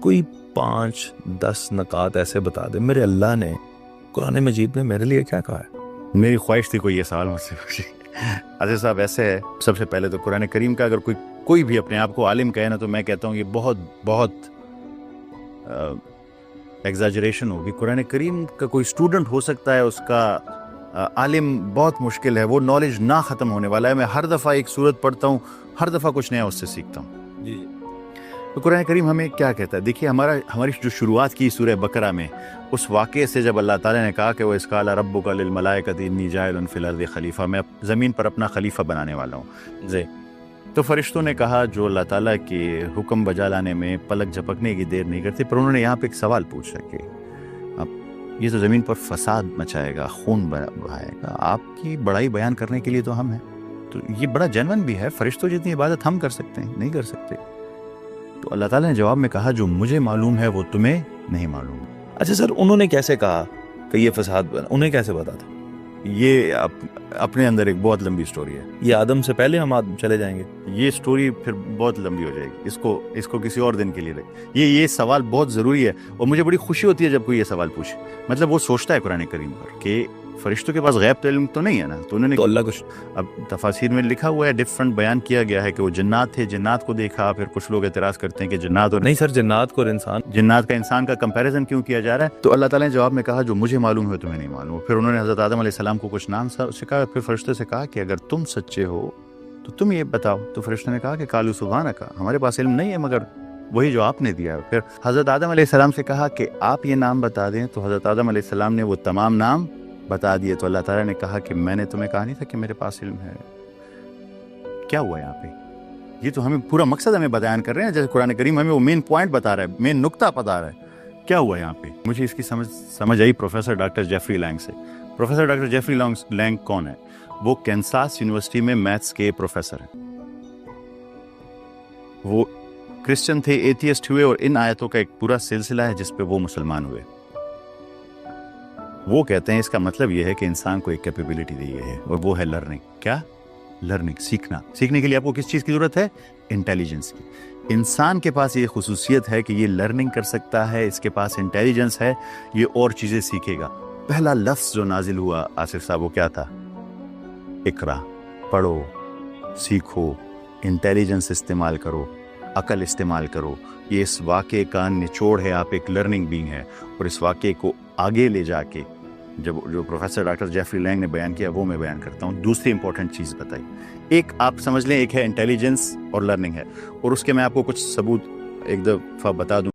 کوئی 5-10 نکات ایسے بتا دے میرے اللہ نے قرآن مجید میں میرے لیے کیا کہا ہے۔ میری خواہش تھی کوئی یہ سوال مجھ سے پوچھے۔ عزیز صاحب ایسے ہے، سب سے پہلے تو قرآن کریم کا اگر کوئی بھی اپنے آپ کو عالم کہے نا تو میں کہتا ہوں یہ بہت ایگزاجریشن ہوگی۔ قرآن کریم کا کوئی اسٹوڈنٹ ہو سکتا ہے، اس کا عالم بہت مشکل ہے، وہ نالج نہ ختم ہونے والا ہے۔ میں ہر دفعہ ایک سورت پڑھتا ہوں، ہر دفعہ کچھ نیا اس سے سیکھتا ہوں۔ جی تو قرآن کریم ہمیں کیا کہتا ہے؟ دیکھیے ہماری جو شروعات کی سورہ بقرہ میں، اس واقعے سے جب اللہ تعالیٰ نے کہا کہ وہ اِذ قال ربک للملائکۃ انی جاعل فی الارض خلیفہ، میں زمین پر اپنا خلیفہ بنانے والا ہوں، جی تو فرشتوں نے کہا جو اللہ تعالیٰ کے حکم بجا لانے میں پلک جھپکنے کی دیر نہیں کرتے، پر انہوں نے یہاں پہ ایک سوال پوچھا کہ اب یہ تو زمین پر فساد مچائے گا، خون بہائے گا، آپ کی بڑائی بیان کرنے کے لیے تو ہم ہیں، تو یہ بڑا جینون بھی ہے، فرشتوں جتنی عبادت ہم کر سکتے ہیں نہیں کر سکتے؟ تو اللہ تعالیٰ نے جواب میں کہا جو مجھے معلوم ہے وہ تمہیں نہیں معلوم۔ اچھا سر، انہوں نے کیسے کہا کہ یہ فساد بنا؟ انہیں کیسے پتا تھا؟ یہ اپنے اندر ایک بہت لمبی سٹوری ہے، یہ آدم سے پہلے ہم چلے جائیں گے؟ یہ سٹوری پھر بہت لمبی ہو جائے گی، اس کو کسی اور دن کے لیے رکھ۔ یہ سوال بہت ضروری ہے، اور مجھے بڑی خوشی ہوتی ہے جب کوئی یہ سوال پوچھے، مطلب وہ سوچتا ہے قرآن کریم پر کہ فرشتوں کے پاس غیب علم تو نہیں ہے نا، تو انہوں نے تو اللہ کو اب تفاسیر میں لکھا ہوا ہے، ڈفرنٹ بیان کیا گیا ہے کہ وہ جنات تھے، جنات کو دیکھا، پھر کچھ لوگ اعتراض کرتے ہیں کہ جنات اور نہیں سر، جنات کو اور جنات کا انسان کا کمپیریزن کیوں کیا جا رہا ہے؟ تو اللہ تعالیٰ نے جواب میں کہا جو مجھے معلوم ہے تمہیں نہیں معلوم۔ پھر انہوں نے حضرت آدم علیہ السلام کو کچھ نام سکھایا، پھر فرشتے سے کہا کہ اگر تم سچے ہو تو تم یہ بتاؤ، تو فرشتے نے کہا کہ قالوا سبحانک، ہمارے پاس علم نہیں ہے مگر وہی جو آپ نے دیا ہے۔ پھر حضرت آدم علیہ السلام سے کہا کہ آپ یہ نام بتا دیں، تو حضرت آدم علیہ السلام نے وہ تمام نام بتا دیے، تو اللہ تعالیٰ نے کہا کہ میں نے تمہیں کہا نہیں تھا کہ میرے پاس علم ہے؟ کیا ہوا یہاں پہ؟ یہ تو ہمیں پورا مقصد ہمیں بیان کر رہے ہیں، جیسے قرآن کریم ہمیں وہ مین پوائنٹ بتا رہا ہے، مین نقطہ بتا رہا ہے، کیا ہوا یہاں پہ؟ مجھے اس کی سمجھ آئی پروفیسر ڈاکٹر جیفری لینگ سے۔ پروفیسر ڈاکٹر جیفری لینگ کون ہے؟ وہ کینساس یونیورسٹی میں میتھس کے پروفیسر ہیں، وہ کرسچن تھے، ایتھیسٹ ہوئے، اور ان آیتوں کا ایک پورا سلسلہ ہے جس پہ وہ مسلمان ہوئے۔ وہ کہتے ہیں اس کا مطلب یہ ہے کہ انسان کو ایک کیپیبلٹی دی گئی ہے، اور وہ ہے لرننگ۔ کیا؟ لرننگ، سیکھنا۔ سیکھنے کے لیے آپ کو کس چیز کی ضرورت ہے؟ انٹیلیجنس کی۔ انسان کے پاس یہ خصوصیت ہے کہ یہ لرننگ کر سکتا ہے، اس کے پاس انٹیلیجنس ہے، یہ اور چیزیں سیکھے گا۔ پہلا لفظ جو نازل ہوا آصف صاحب وہ کیا تھا؟ اقرا، پڑھو، سیکھو، انٹیلیجنس استعمال کرو، عقل استعمال کرو۔ یہ اس واقعے کا نچوڑ ہے، آپ ایک لرننگ بینگ ہے، اور اس واقعے کو آگے لے جا کے جو پروفیسر ڈاکٹر جیفری لینگ نے بیان کیا وہ میں بیان کرتا ہوں۔ دوسری امپورٹنٹ چیز بتائی، ایک آپ سمجھ لیں، ایک ہے انٹیلیجنس اور لرننگ ہے، اور اس کے میں آپ کو کچھ ثبوت ایک دفعہ بتا دوں۔